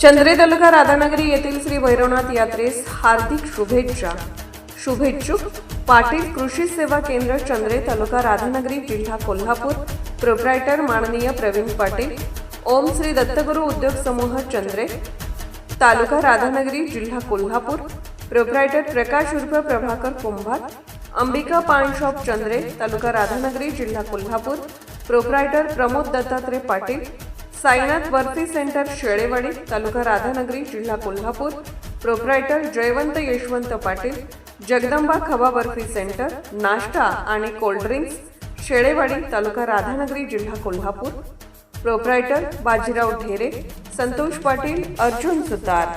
चंद्रे तालुका राधानगरी येथील श्री भैरवनाथ यात्रेस हार्दिक शुभेच्छा. शुभेच्छुक पाटील कृषी सेवा केंद्र चंद्रे तालुका राधानगरी जिल्हा कोल्हापूर. प्रोप्रायटर माननीय प्रवीण पाटील. ओम श्री दत्तगुरु उद्योग समूह चंद्रे तालुका राधानगरी जिल्हा कोल्हापूर. प्रोप्रायटर प्रकाश उर्फ प्रभाकर कुंभार. अंबिका पान शॉप चंद्रे तालुका राधानगरी जिल्हा कोल्हापूर. प्रोप्रायटर प्रमोद दत्तात्रय पाटील. साईनाथ बर्फी सेंटर शेळेवाडी तालुका राधानगरी जिल्हा कोल्हापूर. प्रोप्रायटर जयवंत यशवंत पाटील. जगदंबा खवा बर्फी सेंटर नाश्ता आणि कोल्ड्रिंक्स शेळेवाडी तालुका राधानगरी जिल्हा कोल्हापूर. प्रोप्रायटर बाजीराव ढेरे. संतोष पाटील. अर्जुन सुतार.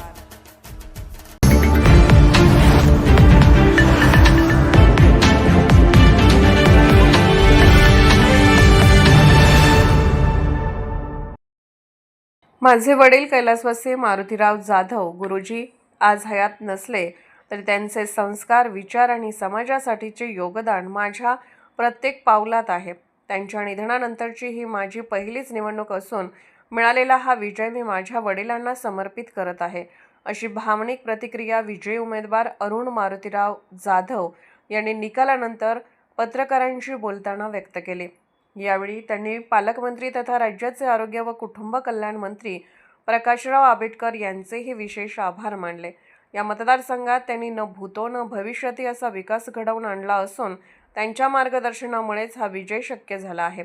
माझे वडील कैलासवासी मारुतीराव जाधव गुरुजी आज हयात नसले तरी त्यांचे संस्कार, विचार आणि समाजासाठीचे योगदान माझ्या प्रत्येक पावलात आहे. त्यांच्या निधनानंतरची ही माझी पहिलीच निवडणूक असून मिळालेला हा विजय मी माझ्या वडिलांना समर्पित करत आहे, अशी भावनिक प्रतिक्रिया विजयी उमेदवार अरुण मारुतीराव जाधव यांनी निकालानंतर पत्रकारांशी बोलताना व्यक्त केली. यावेळी त्यांनी पालकमंत्री तथा राज्याचे आरोग्य व कुटुंब कल्याण मंत्री प्रकाशराव आंबेडकर यांचेही विशेष आभार मानले. या मतदारसंघात त्यांनी न भूतो न भविष्यती असा विकास घडवून आणला असून त्यांच्या मार्गदर्शनामुळेच हा विजय शक्य झाला आहे.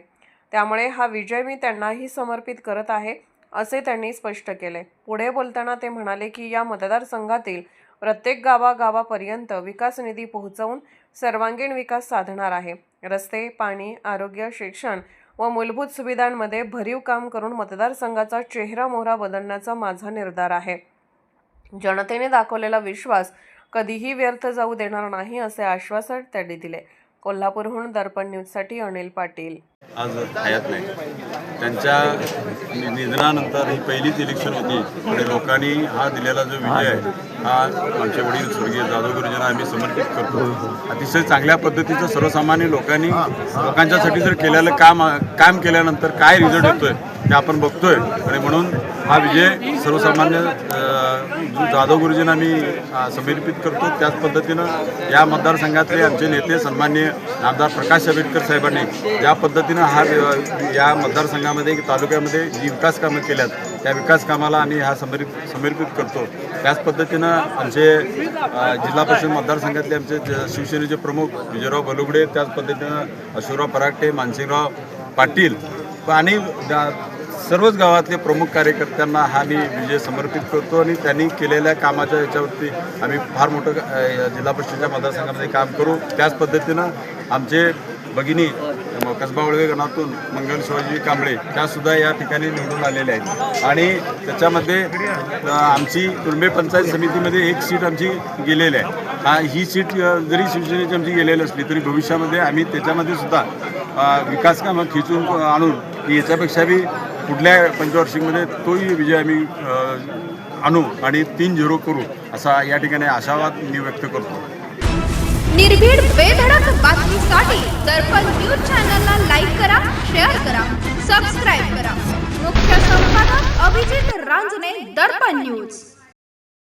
त्यामुळे हा विजय मी त्यांनाही समर्पित करत आहे, असे त्यांनी स्पष्ट केले. पुढे बोलताना ते म्हणाले की या मतदारसंघातील प्रत्येक गावागावापर्यंत विकास निधी पोहोचवून सर्वांगीण विकास साधणार आहे. रस्ते, पाणी, आरोग्य, शिक्षण व मूलभूत सुविधांमध्ये भरीव काम करून मतदारसंघाचा चेहरा मोहरा बदलण्याचा माझा निर्धार आहे. जनतेने दाखवलेला विश्वास कधीही व्यर्थ जाऊ देणार नाही, असे आश्वासन त्यांनी दिले. कोल्हापूरहून दर्पण न्यूजसाठी अनिल पाटील. आज हयात नाही, त्यांच्या निधनानंतर ही पहिलीच इलेक्शन होती आणि लोकांनी हा दिलेला जो विजय आहे हा आमचे वडील स्वर्गीय जाधव गुरुजींना आम्ही समर्पित करतो. अतिशय चांगल्या पद्धतीचं सर्वसामान्य लोकांच्यासाठी जर केलेलं काम केल्यानंतर काय रिझल्ट येतोय ते आपण बघतोय आणि म्हणून हा विजय सर्वसामान्य जाधव गुरुजींना आम्ही समर्पित करतो. त्याच पद्धतीनं या मतदारसंघातले आमचे नेते सन्माननीय आमदार प्रकाश आंबेडकर साहेबांनी ज्या पद्धतीनं हा या मतदारसंघामध्ये तालुक्यामध्ये जी विकास कामं केल्यात त्या विकास कामाला आम्ही हा समर्पित करतो. त्याच पद्धतीनं आमचे जिल्हा परिषद मतदारसंघातले आमचे शिवसेनेचे प्रमुख विजयराव बलुगडे, त्याच पद्धतीनं अशोकराव परागटे, मानसिंगराव पाटील आणि सर्वच गावातले प्रमुख कार्यकर्त्यांना हा मी विजय समर्पित करतो आणि त्यांनी केलेल्या कामाच्या याच्यावरती आम्ही फार मोठं जिल्हा परिषदेच्या मतदारसंघामध्ये काम करू. त्याच पद्धतीनं आमचे भगिनी कसबा वळवे गणातून मंगल शिवाजी कांबळे त्यासुद्धा या ठिकाणी निवडून आलेल्या आहेत आणि त्याच्यामध्ये आमची तुर्मे पंचायत समितीमध्ये एक सीट आमची गेलेली आहे. ही सीट जरी शिवसेनेची आमची गेलेली असली तरी भविष्यामध्ये आम्ही त्याच्यामध्ये सुद्धा विकास कामं खिचून आणून की याच्यापेक्षा बी पुढल्या पंचवार्षिकमध्ये तोही विजय आम्ही आणू आणि 3-0 करू असा या ठिकाणी आशावाद मी व्यक्त करतो. निर्भीड बेधडक बातमीसाठी दर्पण न्यूज चॅनलला लाईक करा, शेअर करा, सबस्क्राईब करा. मुख्य संपादक अभिजित रांजणे, दर्पण न्यूज.